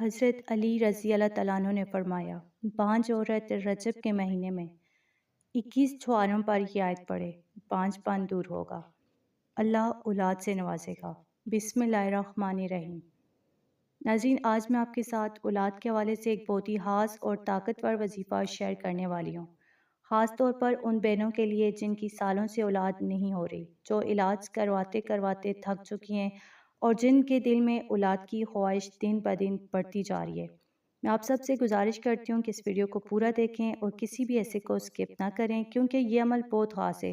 حضرت علی رضی اللہ تعالیٰ عنہ نے فرمایا، بانج عورت رجب کے مہینے میں 21 چھواروں پر یہ آیت پڑھے، بانج پن دور ہوگا، اللہ اولاد سے نوازے گا۔ بسم اللہ الرحمن الرحیم۔ ناظرین، آج میں آپ کے ساتھ اولاد کے حوالے سے ایک بہت ہی خاص اور طاقتور وظیفہ شیئر کرنے والی ہوں، خاص طور پر ان بہنوں کے لیے جن کی سالوں سے اولاد نہیں ہو رہی، جو علاج کرواتے کرواتے تھک چکی ہیں اور جن کے دل میں اولاد کی خواہش دن بدن بڑھتی جا رہی ہے۔ میں آپ سب سے گزارش کرتی ہوں کہ اس ویڈیو کو پورا دیکھیں اور کسی بھی ایسے کو اسکپ نہ کریں، کیونکہ یہ عمل بہت خاص ہے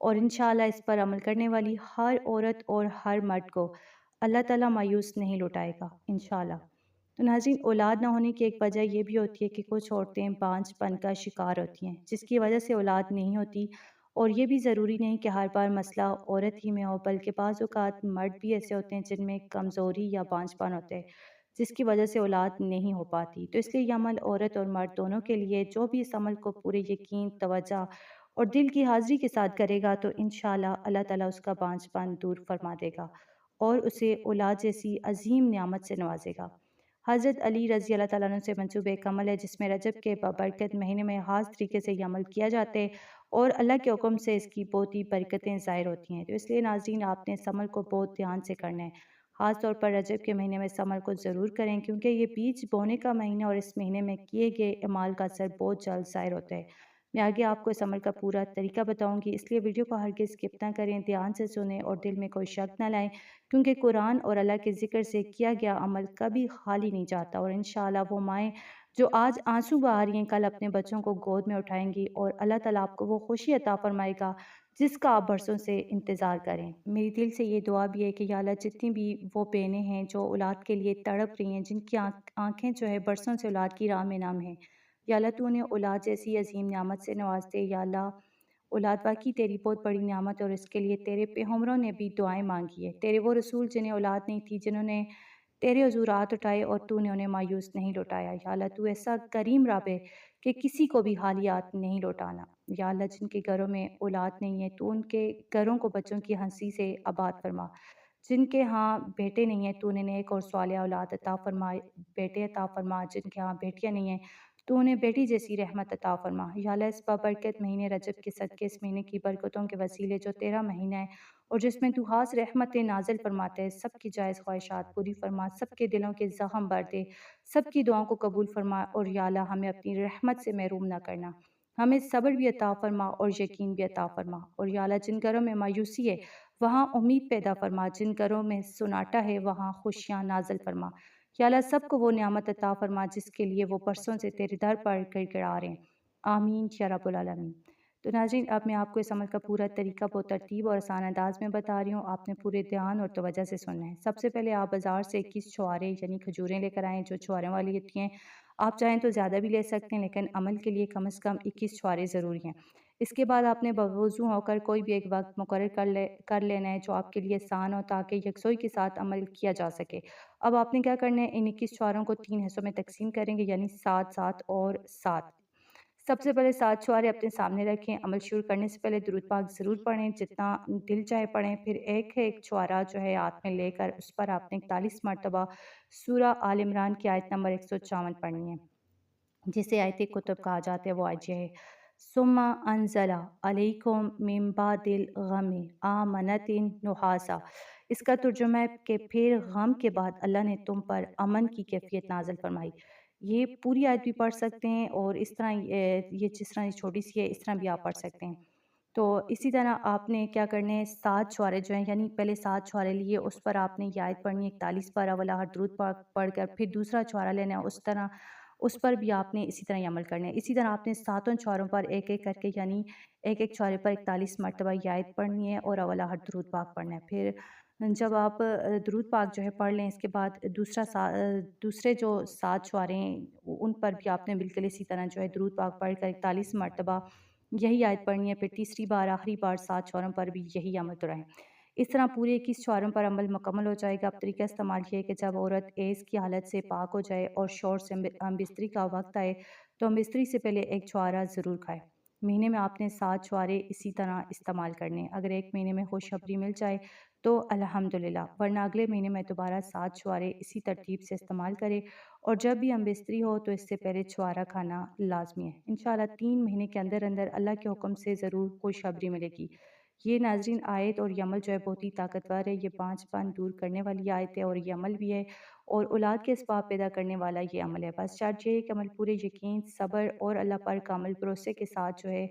اور انشاءاللہ اس پر عمل کرنے والی ہر عورت اور ہر مرد کو اللہ تعالیٰ مایوس نہیں لوٹائے گا انشاءاللہ۔ تو ناظرین، اولاد نہ ہونے کی ایک وجہ یہ بھی ہوتی ہے کہ کچھ عورتیں بانجھ پن کا شکار ہوتی ہیں، جس کی وجہ سے اولاد نہیں ہوتی، اور یہ بھی ضروری نہیں کہ ہر بار مسئلہ عورت ہی میں ہو، بلکہ بعض اوقات مرد بھی ایسے ہوتے ہیں جن میں کمزوری یا بانجھ پن ہوتے ہیں، جس کی وجہ سے اولاد نہیں ہو پاتی۔ تو اس لیے یہ عمل عورت اور مرد دونوں کے لیے، جو بھی اس عمل کو پورے یقین، توجہ اور دل کی حاضری کے ساتھ کرے گا تو انشاءاللہ اللہ تعالیٰ اس کا بانجھ پن دور فرما دے گا اور اسے اولاد جیسی عظیم نعمت سے نوازے گا۔ حضرت علی رضی اللہ تعالیٰ عنہ سے منسوب ایک عمل ہے جس میں رجب کے بابرکت مہینے میں خاص طریقے سے یہ عمل کیا جاتا ہے اور اللہ کے حکم سے اس کی بہت ہی برکتیں ظاہر ہوتی ہیں۔ تو اس لیے ناظرین، آپ نے اس عمل کو بہت دھیان سے کرنا ہے، خاص طور پر رجب کے مہینے میں اس عمل کو ضرور کریں، کیونکہ یہ بیج بونے کا مہینہ اور اس مہینے میں کیے گئے اعمال کا اثر بہت جلد ظاہر ہوتا ہے۔ میں آگے آپ کو اس عمل کا پورا طریقہ بتاؤں گی، اس لیے ویڈیو کو ہرگز اسکپ نہ کریں، دھیان سے سنیں اور دل میں کوئی شک نہ لائیں، کیونکہ قرآن اور اللہ کے ذکر سے کیا گیا عمل کبھی خالی نہیں جاتا، اور انشاءاللہ وہ مائیں جو آج آنسو بہا رہی ہیں کل اپنے بچوں کو گود میں اٹھائیں گی، اور اللہ تعالیٰ آپ کو وہ خوشی عطا فرمائے گا جس کا آپ برسوں سے انتظار کریں۔ میری دل سے یہ دعا بھی ہے کہ یا اللہ، جتنی بھی وہ بہنیں ہیں جو اولاد کے لیے تڑپ رہی ہیں، جن کی آنکھیں جو ہے برسوں سے اولاد کی راہ میں نم ہیں، یا اللہ تو انہیں اولاد جیسی عظیم نعمت سے نواز دے۔ یا اللہ، اولاد واقعی تیری بہت بڑی نعمت ہے اور اس کے لیے تیرے پیغمبروں نے بھی دعائیں مانگی ہے، تیرے وہ رسول جنہیں اولاد نہیں تھی، جنہوں نے تیرے حضورات اٹھائے اور تو نے انہیں مایوس نہیں لوٹایا۔ یا اللہ، تو ایسا کریم رب ہے کہ کسی کو بھی خالیات نہیں لوٹانا۔ یا اللہ، جن کے گھروں میں اولاد نہیں ہے تو ان کے گھروں کو بچوں کی ہنسی سے آباد فرما، جن کے ہاں بیٹے نہیں ہیں تو انہیں نیک اور صالح اولاد عطا فرما، بیٹے عطا فرما، جن کے ہاں بیٹیاں نہیں ہیں تو انہیں بیٹی جیسی رحمت عطا فرما۔ یا اللہ، اس بابرکت مہینے رجب کے صدقے، اس مہینے کی برکتوں کے وسیلے جو تیرا مہینہ ہے اور جس میں تو خاص رحمتیں نازل فرماتے ہیں، سب کی جائز خواہشات پوری فرما، سب کے دلوں کے زخم بھر دے، سب کی دعاؤں کو قبول فرما، اور یا اللہ ہمیں اپنی رحمت سے محروم نہ کرنا، ہمیں صبر بھی عطا فرما اور یقین بھی عطا فرما۔ اور یا اللہ، جن گھروں میں مایوسی ہے وہاں امید پیدا فرما، جن گھروں میں سناٹا ہے وہاں خوشیاں نازل فرما۔ یا اللہ، سب کو وہ نعمت عطا فرما جس کے لیے وہ برسوں سے تیرے در پر گڑگڑا رہے ہیں۔ آمین یا رب العالمین۔ تو ناظرین، اب میں آپ کو اس عمل کا پورا طریقہ بہت ترتیب اور آسان انداز میں بتا رہی ہوں، آپ نے پورے دھیان اور توجہ سے سننا ہے۔ سب سے پہلے آپ بازار سے 21 چھوارے یعنی کھجوریں لے کر آئیں، جو چھواروں والی ہوتی ہیں۔ آپ چاہیں تو زیادہ بھی لے سکتے ہیں، لیکن عمل کے لیے کم از کم 21 چھوارے ضروری ہیں۔ اس کے بعد آپ نے بوضو ہو کر کوئی بھی ایک وقت مقرر کر لینا ہے جو آپ کے لیے آسان ہو، تاکہ یکسوئی کے ساتھ عمل کیا جا سکے۔ اب آپ نے کیا کرنا ہے، ان 21 چھواروں کو 3 حصوں میں تقسیم کریں گے، یعنی 7 7 اور 7۔ سب سے پہلے 7 چھوارے اپنے سامنے رکھیں۔ عمل شروع کرنے سے پہلے درود پاک ضرور پڑھیں، جتنا دل چاہے پڑھیں۔ پھر ایک ایک چھوارا جو ہے ہاتھ میں لے کر اس پر آپ نے 41 مرتبہ سورہ آل عمران کی آیت نمبر 154 پڑھنی ہے، جسے آیت کتب کہا جاتا ہے۔ وہ آیت یہ ہے، ثم انزل علیکم من بعد الغم آمنۃ نعاسا۔ اس کا ترجمہ ہے کہ پھر غم کے بعد اللہ نے تم پر امن کی کیفیت نازل فرمائی۔ یہ پوری آیت بھی پڑھ سکتے ہیں، اور اس طرح یہ جس طرح یہ چھوٹی سی ہے اس طرح بھی آپ پڑھ سکتے ہیں۔ تو اسی طرح آپ نے کیا کرنے ہیں، 7 چھوارے جو ہیں، یعنی پہلے 7 چھوارے لیے، اس پر آپ نے یہ آیت پڑھنی ہے 41 بار اولا ہر درود پاک پڑھ کر، پھر دوسرا چھوارا لینا ہے، اس طرح اس پر بھی آپ نے اسی طرح یہ عمل کرنا ہے۔ اسی طرح آپ نے ساتوں چھواروں پر ایک ایک کر کے، یعنی ایک ایک چھوارے پر 41 مرتبہ یہ آیت پڑھنی ہے اور اولا ہر درود پاک پڑھنا ہے۔ پھر جب آپ درود پاک جو ہے پڑھ لیں، اس کے بعد دوسرے جو 7 چھوارے ہیں ان پر بھی آپ نے بالکل اسی طرح جو ہے درود پاک پڑھ کر 41 مرتبہ یہی آیت پڑھنی ہے۔ پھر تیسری بار آخری بار 7 چھواروں پر بھی یہی عمل دہرائیں۔ اس طرح پورے 21 چھواروں پر عمل مکمل ہو جائے گا۔ اب طریقہ استعمال یہ ہے کہ جب عورت ایز کی حالت سے پاک ہو جائے اور شور سے بستری کا وقت آئے تو بستری سے پہلے ایک چھوارا ضرور کھائے۔ مہینے میں آپ نے 7 شعارے اسی طرح استعمال کرنے۔ اگر ایک مہینے میں خوشخبری مل جائے تو الحمدللہ، ورنہ اگلے مہینے میں دوبارہ 7 شعارے اسی ترتیب سے استعمال کریں، اور جب بھی ہم بستری ہو تو اس سے پہلے چھوارا کھانا لازمی ہے۔ انشاءاللہ 3 مہینے کے اندر اندر اللہ کے حکم سے ضرور خوشخبری ملے گی۔ یہ ناظرین آیت اور یہ عمل جو ہے بہت ہی طاقتور ہے۔ یہ 5 پن دور کرنے والی آیت ہے اور یہ عمل بھی ہے، اور اولاد کے اسباب پیدا کرنے والا یہ عمل ہے۔ بس شرط یہ ہے کہ عمل پورے یقین، صبر اور اللہ پر کامل بھروسے کے ساتھ جو ہے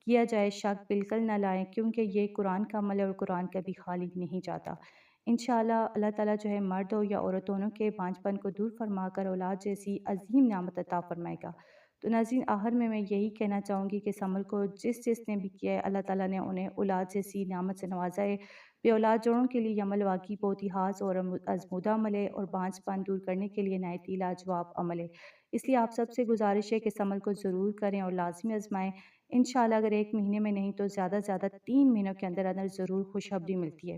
کیا جائے، شک بالکل نہ لائیں، کیونکہ یہ قرآن کا عمل ہے اور قرآن کبھی خالی نہیں جاتا۔ انشاءاللہ اللہ تعالیٰ جو ہے مرد ہو یا عورت دونوں کے بانجھ پن کو دور فرما کر اولاد جیسی عظیم نعمت عطا فرمائے گا۔ تو ناظرین آخر میں یہی کہنا چاہوں گی کہ اس عمل کو جس جس نے بھی کیا ہے، اللہ تعالیٰ نے انہیں اولاد جیسی نعمت سے نوازا ہے۔ بے اولاد جوڑوں کے لیے یہ عمل واقعی بہت ہی خاص اور آزمودہ عمل ہے، اور بانجھ پن دور کرنے کے لیے نہایت ہی لاجواب عمل ہے۔ اس لیے آپ سب سے گزارش ہے کہ اس عمل کو ضرور کریں اور لازمی آزمائیں۔ انشاءاللہ اگر ایک مہینے میں نہیں تو زیادہ سے زیادہ 3 مہینوں کے اندر اندر ضرور خوشخبری ملتی ہے۔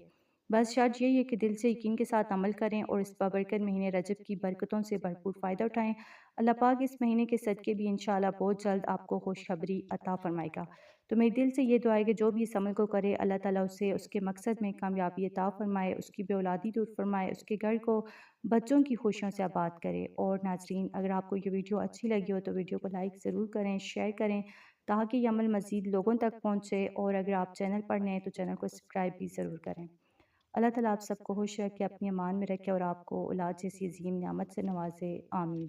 بس شرط یہی ہے کہ دل سے یقین کے ساتھ عمل کریں اور اس بابرکت مہینے رجب کی برکتوں سے بھرپور فائدہ اٹھائیں۔ اللہ پاک اس مہینے کے صدقے بھی انشاءاللہ بہت جلد آپ کو خوشخبری عطا فرمائے گا۔ تو میری دل سے یہ دعا ہے کہ جو بھی اس عمل کو کرے، اللہ تعالیٰ اسے اس کے مقصد میں کامیابی عطا فرمائے، اس کی بے اولادی دور فرمائے، اس کے گھر کو بچوں کی خوشیوں سے آباد کرے۔ اور ناظرین اگر آپ کو یہ ویڈیو اچھی لگی ہو تو ویڈیو کو لائک ضرور کریں، شیئر کریں، تاکہ یہ عمل مزید لوگوں تک پہنچے، اور اگر آپ چینل پر نئے ہیں تو چینل کو سبسکرائب بھی ضرور کریں۔ اللہ تعالیٰ آپ سب کو خوش رکھے، اپنی امان میں رکھے، اور آپ کو اولاد جیسی عظیم نعمت سے نوازے۔ آمین۔